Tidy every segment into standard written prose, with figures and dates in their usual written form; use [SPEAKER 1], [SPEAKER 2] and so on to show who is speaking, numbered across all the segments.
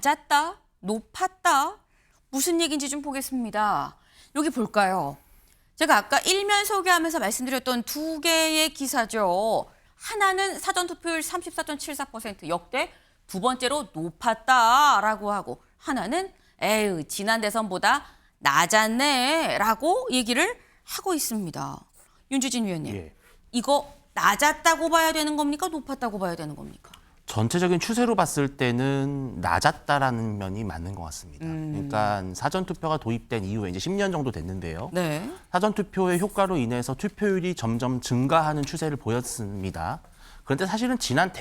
[SPEAKER 1] 낮았다, 높았다. 무슨 얘기인지 좀 보겠습니다. 여기 볼까요? 제가 아까 일면 소개하면서 말씀드렸던 두 개의 기사죠. 하나는 사전투표율 34.74% 역대 두 번째로 높았다라고 하고 하나는 에휴 지난 대선보다 낮았네라고 얘기를 하고 있습니다. 윤주진 위원님,
[SPEAKER 2] 예.
[SPEAKER 1] 이거 낮았다고 봐야 되는 겁니까? 높았다고 봐야 되는 겁니까?
[SPEAKER 2] 전체적인 추세로 봤을 때는 낮았다라는 면이 맞는 것 같습니다. 그러니까 사전투표가 도입된 이후에 이제 10년 정도 됐는데요.
[SPEAKER 1] 네.
[SPEAKER 2] 사전투표의 효과로 인해서 투표율이 점점 증가하는 추세를 보였습니다. 그런데 사실은 지난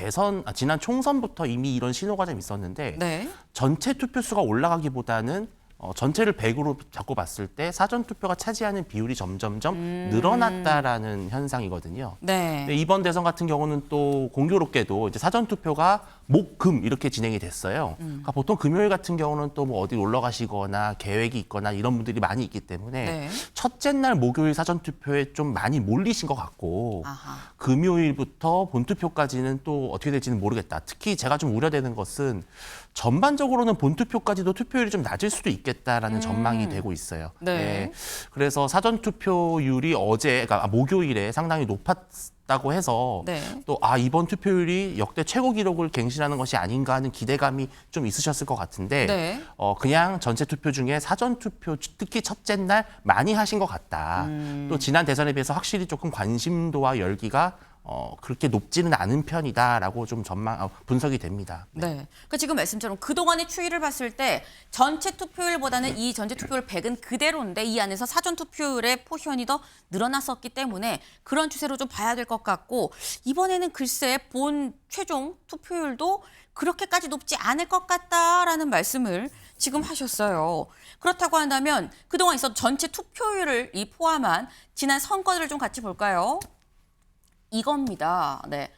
[SPEAKER 2] 총선부터 이미 이런 신호가 좀 있었는데
[SPEAKER 1] 네.
[SPEAKER 2] 전체 투표수가 올라가기보다는 전체를 100으로 잡고 봤을 때 사전투표가 차지하는 비율이 점점점 늘어났다라는 현상이거든요.
[SPEAKER 1] 네.
[SPEAKER 2] 근데 이번 대선 같은 경우는 또 공교롭게도 이제 사전투표가 목, 금 이렇게 진행이 됐어요. 그러니까 보통 금요일 같은 경우는 또 뭐 어디 놀러 가시거나 계획이 있거나 이런 분들이 많이 있기 때문에
[SPEAKER 1] 네.
[SPEAKER 2] 첫째 날 목요일 사전투표에 좀 많이 몰리신 것 같고
[SPEAKER 1] 아하.
[SPEAKER 2] 금요일부터 본투표까지는 또 어떻게 될지는 모르겠다. 특히 제가 좀 우려되는 것은 전반적으로는 본투표까지도 투표율이 좀 낮을 수도 있겠다라는 전망이 되고 있어요.
[SPEAKER 1] 네.
[SPEAKER 2] 그래서 사전투표율이 그러니까 목요일에 상당히 높았다고 해서
[SPEAKER 1] 네.
[SPEAKER 2] 또 이번 투표율이 역대 최고 기록을 갱신하는 것이 아닌가 하는 기대감이 좀 있으셨을 것 같은데
[SPEAKER 1] 네.
[SPEAKER 2] 그냥 전체 투표 중에 사전투표 특히 첫째 날 많이 하신 것 같다. 또 지난 대선에 비해서 확실히 조금 관심도와 열기가 그렇게 높지는 않은 편이다라고 좀 분석이 됩니다.
[SPEAKER 1] 네. 그러니까 지금 말씀처럼 그동안의 추이를 봤을 때 전체 투표율보다는 이 전체 투표율 100은 그대로인데 이 안에서 사전 투표율의 포션이 더 늘어났었기 때문에 그런 추세로 좀 봐야 될 것 같고 이번에는 글쎄 본 최종 투표율도 그렇게까지 높지 않을 것 같다라는 말씀을 지금 하셨어요. 그렇다고 한다면 그동안 있었던 전체 투표율을 포함한 지난 선거들을 좀 같이 볼까요? 이겁니다. 네.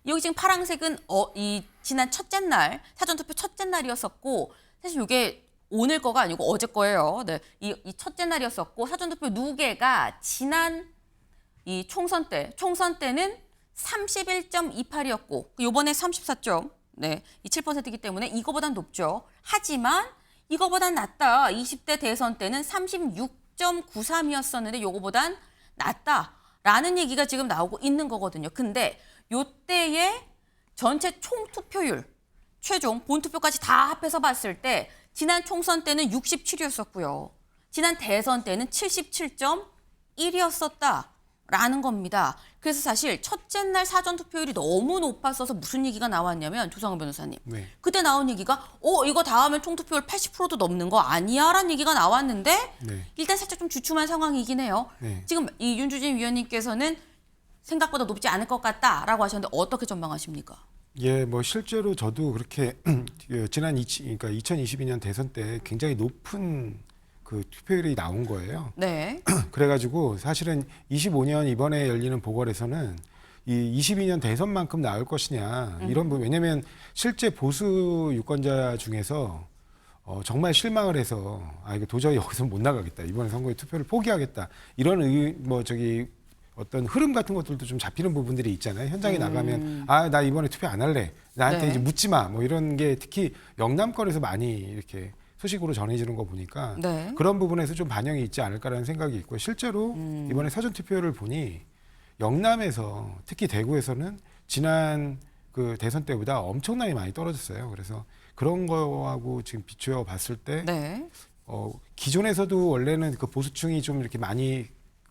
[SPEAKER 1] 여기 지금 파란색은 이 지난 첫째 날 사전투표 첫째 날이었었고 사실 이게 오늘 거가 아니고 어제 거예요. 네. 이 첫째 날이었었고 사전투표 누계가 지난 이 총선 때는 31.28이었고 이번에 34점. 네. 이 7%이기 때문에 이거보단 높죠. 하지만 이거보단 낮다. 20대 대선 때는 36.93이었었는데 이거보단 낮다. 라는 얘기가 지금 나오고 있는 거거든요. 근데 요때의 전체 총투표율, 최종 본투표까지 다 합해서 봤을 때 지난 총선 때는 67이었었고요. 지난 대선 때는 77.1이었었다라는 겁니다. 그래서 사실 첫째 날 사전투표율이 너무 높았어서 무슨 얘기가 나왔냐면 조성은 변호사님.
[SPEAKER 3] 네.
[SPEAKER 1] 그때 나온 얘기가 이거 다 하면 총투표율 80%도 넘는 거 아니야? 라는 얘기가 나왔는데
[SPEAKER 3] 네.
[SPEAKER 1] 일단 살짝 좀 주춤한 상황이긴 해요.
[SPEAKER 3] 네.
[SPEAKER 1] 지금 이 윤주진 위원님께서는 생각보다 높지 않을 것 같다라고 하셨는데 어떻게 전망하십니까?
[SPEAKER 3] 예, 뭐 실제로 저도 그렇게 그러니까 2022년 대선 때 굉장히 높은 그 투표율이 나온 거예요.
[SPEAKER 1] 네.
[SPEAKER 3] 그래가지고 사실은 25년 이번에 열리는 보궐에서는 이 22년 대선만큼 나올 것이냐 이런 부분, 왜냐하면 실제 보수 유권자 중에서 정말 실망을 해서 이거 도저히 여기서 못 나가겠다, 이번에 선거에 투표를 포기하겠다, 이런 어떤 흐름 같은 것들도 좀 잡히는 부분들이 있잖아요. 현장에 나가면 나 이번에 투표 안 할래, 나한테
[SPEAKER 1] 네.
[SPEAKER 3] 이제 묻지 마, 뭐 이런 게 특히 영남권에서 많이 이렇게 소식으로 전해지는 거 보니까
[SPEAKER 1] 네.
[SPEAKER 3] 그런 부분에서 좀 반영이 있지 않을까라는 생각이 있고, 실제로 이번에 사전 투표를 보니 영남에서 특히 대구에서는 지난 그 대선 때보다 엄청나게 많이 떨어졌어요. 그래서 그런 거하고 지금 비추어 봤을 때
[SPEAKER 1] 네.
[SPEAKER 3] 기존에서도 원래는 그 보수층이 좀 이렇게 많이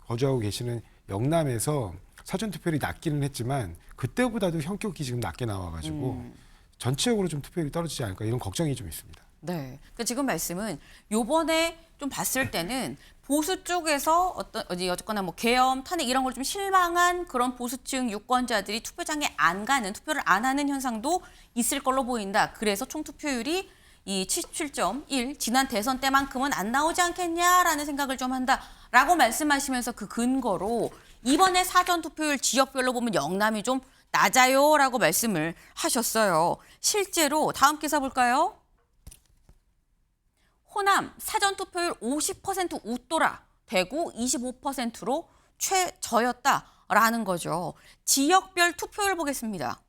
[SPEAKER 3] 거주하고 계시는 영남에서 사전 투표율이 낮기는 했지만 그때보다도 현격히 지금 낮게 나와가지고 전체적으로 좀 투표율이 떨어지지 않을까, 이런 걱정이 좀 있습니다.
[SPEAKER 1] 네. 그러니까 지금 말씀은 요번에 좀 봤을 때는 보수 쪽에서 어쨌거나 뭐 계엄, 탄핵 이런 걸 좀 실망한 그런 보수층 유권자들이 투표장에 안 가는, 투표를 안 하는 현상도 있을 걸로 보인다. 그래서 총투표율이 이 77.1 지난 대선 때만큼은 안 나오지 않겠냐라는 생각을 좀 한다라고 말씀하시면서 그 근거로 이번에 사전 투표율 지역별로 보면 영남이 좀 낮아요라고 말씀을 하셨어요. 실제로 다음 기사 볼까요? 호남 사전투표율 50% 웃돌아, 대구 25%로 최저였다라는 거죠. 지역별 투표율 보겠습니다.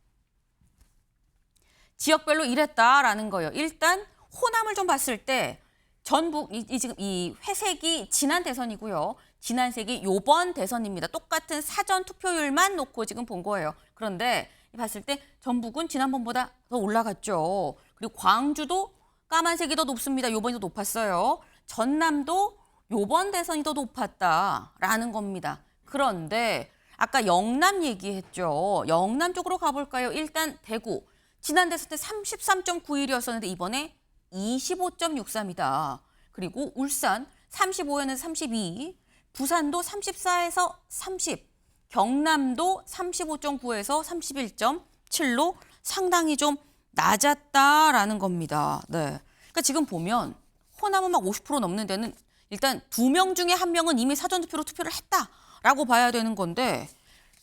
[SPEAKER 1] 지역별로 이랬다라는 거예요. 일단 호남을 좀 봤을 때 전북 지금 이 회색이 지난 대선이고요. 진한색이 요번 대선입니다. 똑같은 사전 투표율만 놓고 지금 본 거예요. 그런데 봤을 때 전북은 지난번보다 더 올라갔죠. 그리고 광주도 까만색이 더 높습니다. 요번이 더 높았어요. 전남도 요번 대선이 더 높았다라는 겁니다. 그런데 아까 영남 얘기했죠. 영남 쪽으로 가볼까요? 일단 대구. 지난 대선 때 33.91이었었는데 이번에 25.63이다. 그리고 울산 35에서 32, 부산도 34에서 30, 경남도 35.9에서 31.7로 상당히 좀 낮았다라는 겁니다. 네. 그러니까 지금 보면 호남은 막 50% 넘는 데는 일단 2명 중에 1명은 이미 사전투표로 투표를 했다라고 봐야 되는 건데,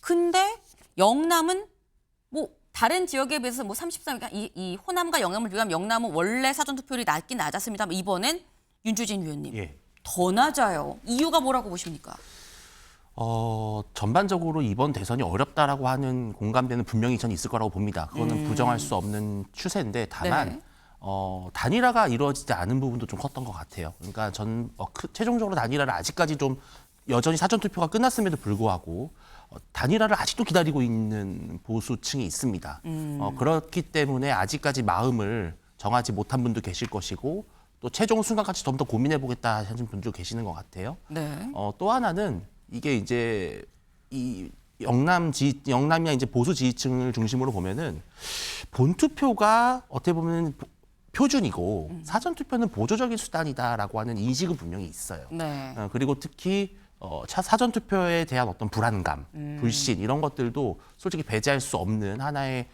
[SPEAKER 1] 근데 영남은 뭐 다른 지역에 비해서 뭐 33, 그러니까 이 호남과 영남을 비교하면 영남은 원래 사전투표율이 낮긴 낮았습니다만 이번엔 윤주진 위원님
[SPEAKER 2] 예.
[SPEAKER 1] 더 낮아요. 이유가 뭐라고 보십니까?
[SPEAKER 2] 전반적으로 이번 대선이 어렵다라고 하는 공감대는 분명히 저는 있을 거라고 봅니다. 그거는 부정할 수 없는 추세인데 다만
[SPEAKER 1] 네.
[SPEAKER 2] 단일화가 이루어지지 않은 부분도 좀 컸던 것 같아요. 그러니까 최종적으로 단일화를 아직까지 좀 여전히 사전투표가 끝났음에도 불구하고 단일화를 아직도 기다리고 있는 보수층이 있습니다. 그렇기 때문에 아직까지 마음을 정하지 못한 분도 계실 것이고 또 최종 순간까지 좀 더 고민해보겠다 하시는 분도 계시는 것 같아요.
[SPEAKER 1] 네.
[SPEAKER 2] 또 하나는 이게 이제 이 영남이나 이제 보수 지지층을 중심으로 보면은 본투표가 어떻게 보면 표준이고 사전투표는 보조적인 수단이다라고 하는 인식은 분명히 있어요.
[SPEAKER 1] 네.
[SPEAKER 2] 그리고 특히 사전투표에 대한 어떤 불안감, 불신 이런 것들도 솔직히 배제할 수 없는 하나의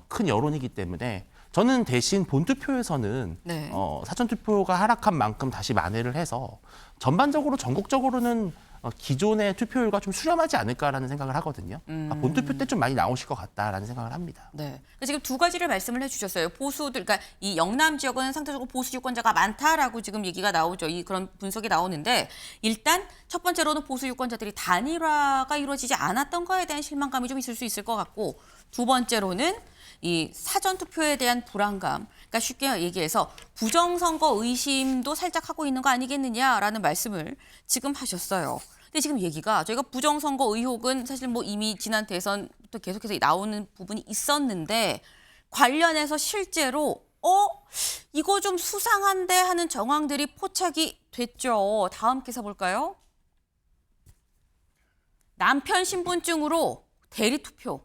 [SPEAKER 2] 큰 여론이기 때문에 저는 대신 본투표에서는
[SPEAKER 1] 네.
[SPEAKER 2] 사전투표가 하락한 만큼 다시 만회를 해서 전반적으로 전국적으로는 기존의 투표율과 좀 수렴하지 않을까라는 생각을 하거든요. 본투표 때 좀 많이 나오실 것 같다라는 생각을 합니다.
[SPEAKER 1] 네. 지금 두 가지를 말씀을 해주셨어요. 보수들, 그러니까 이 영남 지역은 상대적으로 보수 유권자가 많다라고 지금 얘기가 나오죠. 그런 분석이 나오는데 일단 첫 번째로는 보수 유권자들이 단일화가 이루어지지 않았던 거에 대한 실망감이 좀 있을 수 있을 것 같고, 두 번째로는 이 사전 투표에 대한 불안감, 그러니까 쉽게 얘기해서 부정선거 의심도 살짝 하고 있는 거 아니겠느냐라는 말씀을 지금 하셨어요. 근데 지금 얘기가 저희가 부정선거 의혹은 사실 뭐 이미 지난 대선부터 계속해서 나오는 부분이 있었는데 관련해서 실제로 이거 좀 수상한데 하는 정황들이 포착이 됐죠. 다음 기사 볼까요? 남편 신분증으로 대리투표,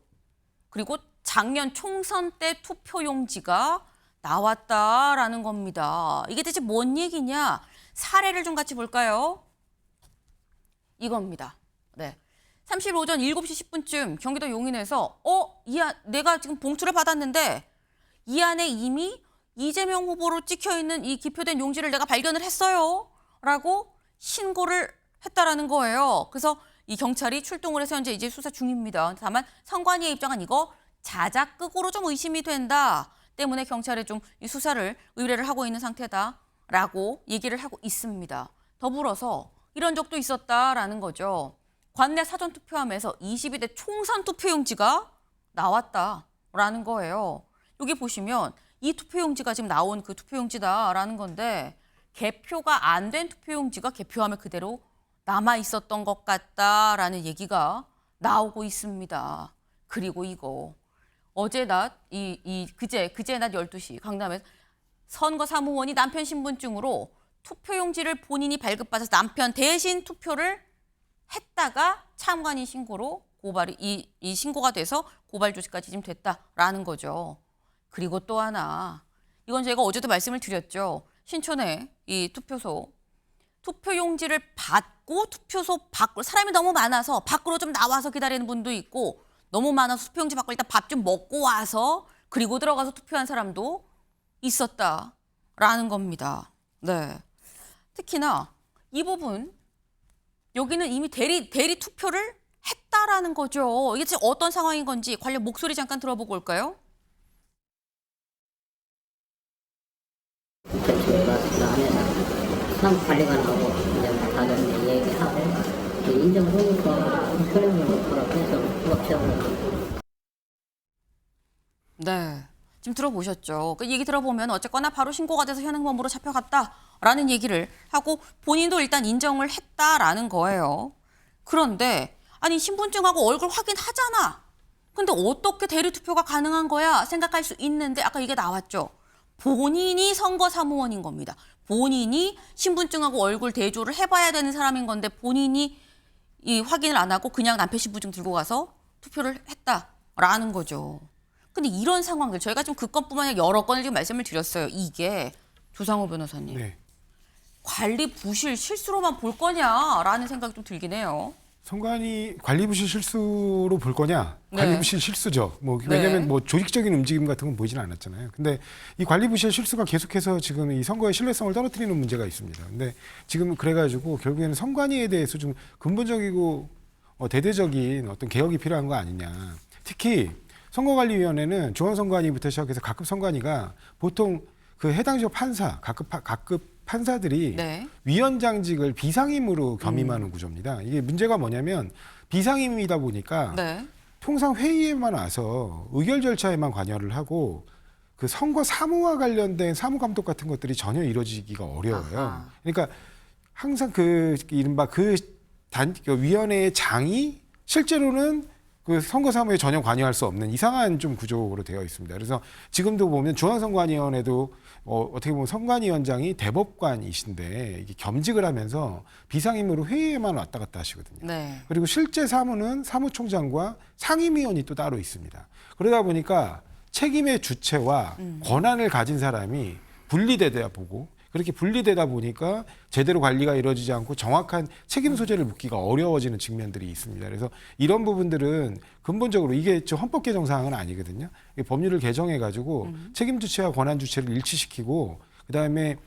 [SPEAKER 1] 그리고 작년 총선 때 투표용지가 나왔다라는 겁니다. 이게 대체 뭔 얘기냐? 사례를 좀 같이 볼까요? 이겁니다. 네. 30일 오전 7시 10분쯤 경기도 용인에서 내가 지금 봉투를 받았는데 이 안에 이미 이재명 후보로 찍혀있는 이 기표된 용지를 내가 발견을 했어요. 라고 신고를 했다라는 거예요. 그래서 이 경찰이 출동을 해서 현재 이제 수사 중입니다. 다만 선관위의 입장은 이거 자작극으로 좀 의심이 된다 때문에 경찰에 좀 이 수사를 의뢰를 하고 있는 상태다라고 얘기를 하고 있습니다. 더불어서 이런 적도 있었다라는 거죠. 관내 사전투표함에서 22대 총선 투표용지가 나왔다라는 거예요. 여기 보시면 이 투표용지가 지금 나온 그 투표용지다라는 건데 개표가 안 된 투표용지가 개표함에 그대로 남아 있었던 것 같다라는 얘기가 나오고 있습니다. 그리고 이거 어제 낮 그제 낮 12시 강남에서 선거사무원이 남편 신분증으로 투표용지를 본인이 발급받아서 남편 대신 투표를 했다가 참관인 신고로 이 신고가 돼서 고발 조치까지 지금 됐다라는 거죠. 그리고 또 하나, 이건 저희가 어제도 말씀을 드렸죠. 신촌에 이 투표소 투표용지를 받고 투표소 밖으로 사람이 너무 많아서 밖으로 좀 나와서 기다리는 분도 있고, 너무 많아서 투표용지 받고 일단 밥 좀 먹고 와서 그리고 들어가서 투표한 사람도 있었다라는 겁니다. 네. 특히나 이 부분 여기는 이미 대리 투표를 했다라는 거죠. 이게 지금 어떤 상황인 건지 관련 목소리 잠깐 들어보고 올까요?
[SPEAKER 4] 관리관하고 이제 다들 얘기하고 인정보니까 투표용을 못 보라고 해서 수업시험을.
[SPEAKER 1] 네. 지금 들어보셨죠? 그 얘기 들어보면 어쨌거나 바로 신고가 돼서 현행범으로 잡혀갔다라는 얘기를 하고 본인도 일단 인정을 했다라는 거예요. 그런데 아니 신분증하고 얼굴 확인하잖아. 근데 어떻게 대리투표가 가능한 거야? 생각할 수 있는데 아까 이게 나왔죠. 본인이 선거사무원인 겁니다. 본인이 신분증하고 얼굴 대조를 해봐야 되는 사람인 건데 본인이 이 확인을 안 하고 그냥 남편 신분증 들고 가서 투표를 했다라는 거죠. 근데 이런 상황들 저희가 지금 그 건뿐만 아니라 여러 건을 지금 말씀을 드렸어요. 이게 조상호 변호사님
[SPEAKER 3] 네.
[SPEAKER 1] 관리 부실 실수로만 볼 거냐라는 생각이 좀 들긴 해요.
[SPEAKER 3] 선관위 관리부실 실수로 볼 거냐?
[SPEAKER 1] 네.
[SPEAKER 3] 관리부실 실수죠. 뭐
[SPEAKER 1] 네.
[SPEAKER 3] 왜냐하면 뭐 조직적인 움직임 같은 건 보이지는 않았잖아요. 근데 이 관리부실 실수가 계속해서 지금 이 선거의 신뢰성을 떨어뜨리는 문제가 있습니다. 근데 지금 그래가지고 결국에는 선관위에 대해서 좀 근본적이고 대대적인 어떤 개혁이 필요한 거 아니냐. 특히 선거관리위원회는 중앙선관위부터 시작해서 각급 선관위가 보통 그 해당 지역 판사, 각급 판사들이
[SPEAKER 1] 네.
[SPEAKER 3] 위원장직을 비상임으로 겸임하는 구조입니다. 이게 문제가 뭐냐면 비상임이다 보니까
[SPEAKER 1] 네.
[SPEAKER 3] 통상 회의에만 와서 의결 절차에만 관여를 하고 그 선거 사무와 관련된 사무 감독 같은 것들이 전혀 이루어지기가 어려워요.
[SPEAKER 1] 아하.
[SPEAKER 3] 그러니까 항상 그 이른바 그 위원회의 장이 실제로는 그 선거 사무에 전혀 관여할 수 없는 이상한 좀 구조로 되어 있습니다. 그래서 지금도 보면 중앙선관위원회도 어떻게 보면 선관위원장이 대법관이신데 이게 겸직을 하면서 비상임으로 회의에만 왔다 갔다 하시거든요.
[SPEAKER 1] 네.
[SPEAKER 3] 그리고 실제 사무는 사무총장과 상임위원이 또 따로 있습니다. 그러다 보니까 책임의 주체와 권한을 가진 사람이 분리되다 보고 그렇게 분리되다 보니까 제대로 관리가 이루어지지 않고 정확한 책임 소재를 묻기가 어려워지는 측면들이 있습니다. 그래서 이런 부분들은 근본적으로 이게 헌법 개정 사항은 아니거든요. 법률을 개정해가지고 책임 주체와 권한 주체를 일치시키고 그다음에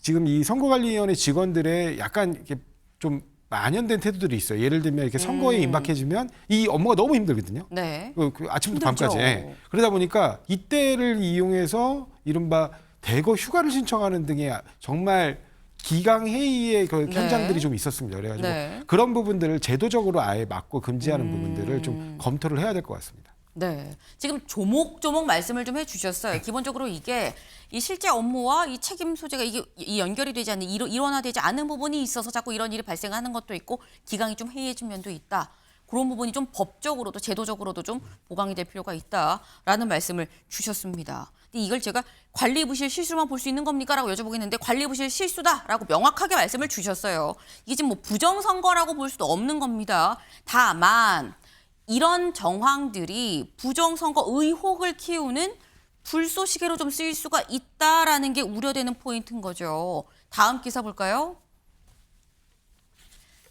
[SPEAKER 3] 지금 이 선거관리위원회 직원들의 약간 이렇게 좀 만연된 태도들이 있어요. 예를 들면 이렇게 선거에 임박해지면 이 업무가 너무 힘들거든요.
[SPEAKER 1] 네.
[SPEAKER 3] 그 아침부터
[SPEAKER 1] 힘들죠.
[SPEAKER 3] 밤까지. 예. 그러다 보니까 이때를 이용해서 이른바 대거 휴가를 신청하는 등의 정말 기강 회의의 그
[SPEAKER 1] 네.
[SPEAKER 3] 현장들이 좀 있었습니다. 그래가지고
[SPEAKER 1] 네.
[SPEAKER 3] 그런 부분들을 제도적으로 아예 막고 금지하는 부분들을 좀 검토를 해야 될 것 같습니다.
[SPEAKER 1] 네. 지금 조목조목 말씀을 좀 해주셨어요. 기본적으로 이게 이 실제 업무와 이 책임 소재가 이게 이 연결이 되지 않는 일원화되지 않는 부분이 있어서 자꾸 이런 일이 발생하는 것도 있고 기강이 좀 해이해진 면도 있다. 그런 부분이 좀 법적으로도 제도적으로도 좀 보강이 될 필요가 있다라는 말씀을 주셨습니다. 근데 이걸 제가 관리부실 실수만 볼 수 있는 겁니까? 라고 여쭤보겠는데 관리부실 실수다라고 명확하게 말씀을 주셨어요. 이게 지금 뭐 부정선거라고 볼 수도 없는 겁니다. 다만 이런 정황들이 부정선거 의혹을 키우는 불쏘시개로 좀 쓰일 수가 있다라는 게 우려되는 포인트인 거죠. 다음 기사 볼까요?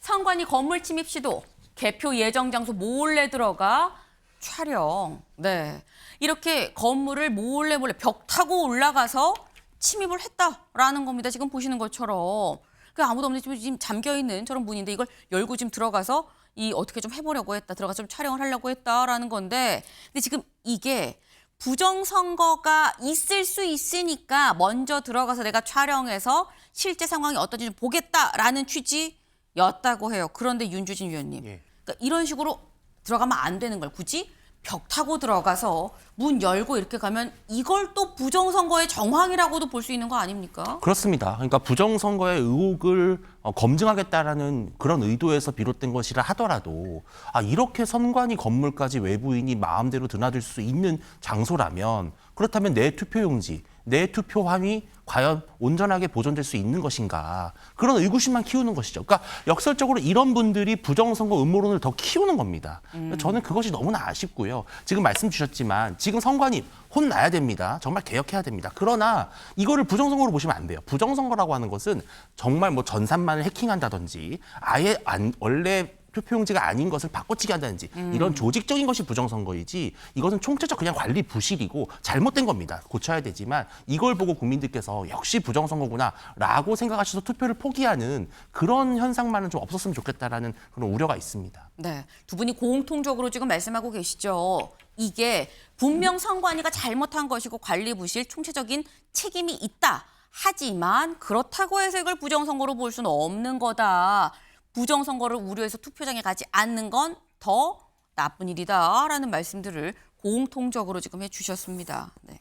[SPEAKER 1] 선관위 건물 침입 시도 개표 예정 장소 몰래 들어가 촬영. 네. 이렇게 건물을 몰래 벽 타고 올라가서 침입을 했다라는 겁니다. 지금 보시는 것처럼. 그 아무도 없는 지금 잠겨 있는 저런 문인데 이걸 열고 지금 들어가서 어떻게 좀 해보려고 했다. 들어가서 좀 촬영을 하려고 했다라는 건데. 근데 지금 이게 부정선거가 있을 수 있으니까 먼저 들어가서 내가 촬영해서 실제 상황이 어떤지 좀 보겠다라는 취지였다고 해요. 그런데 윤주진 위원님.
[SPEAKER 2] 예.
[SPEAKER 1] 그러니까 이런 식으로 들어가면 안 되는 걸 굳이 벽 타고 들어가서 문 열고 이렇게 가면 이걸 또 부정선거의 정황이라고도 볼 수 있는 거 아닙니까?
[SPEAKER 2] 그렇습니다. 그러니까 부정선거의 의혹을 검증하겠다라는 그런 의도에서 비롯된 것이라 하더라도 이렇게 선관위 건물까지 외부인이 마음대로 드나들 수 있는 장소라면 그렇다면 내 투표용지, 내 투표함이 과연 온전하게 보존될 수 있는 것인가 그런 의구심만 키우는 것이죠. 그러니까 역설적으로 이런 분들이 부정선거 음모론을 더 키우는 겁니다. 저는 그것이 너무나 아쉽고요. 지금 말씀 주셨지만 지금 선관위 혼나야 됩니다. 정말 개혁해야 됩니다. 그러나 이거를 부정선거로 보시면 안 돼요. 부정선거라고 하는 것은 정말 뭐 전산만을 해킹한다든지 아예 원래 투표용지가 아닌 것을 바꿔치기 한다든지 이런 조직적인 것이 부정선거이지 이것은 총체적 그냥 관리 부실이고 잘못된 겁니다. 고쳐야 되지만 이걸 보고 국민들께서 역시 부정선거구나라고 생각하셔서 투표를 포기하는 그런 현상만은 좀 없었으면 좋겠다라는 그런 우려가 있습니다.
[SPEAKER 1] 네, 두 분이 공통적으로 지금 말씀하고 계시죠. 이게 분명 선관위가 잘못한 것이고 관리 부실, 총체적인 책임이 있다. 하지만 그렇다고 해서 이걸 부정선거로 볼 수는 없는 거다. 부정선거를 우려해서 투표장에 가지 않는 건 더 나쁜 일이다라는 말씀들을 공통적으로 지금 해주셨습니다. 네.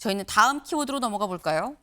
[SPEAKER 1] 저희는 다음 키워드로 넘어가 볼까요?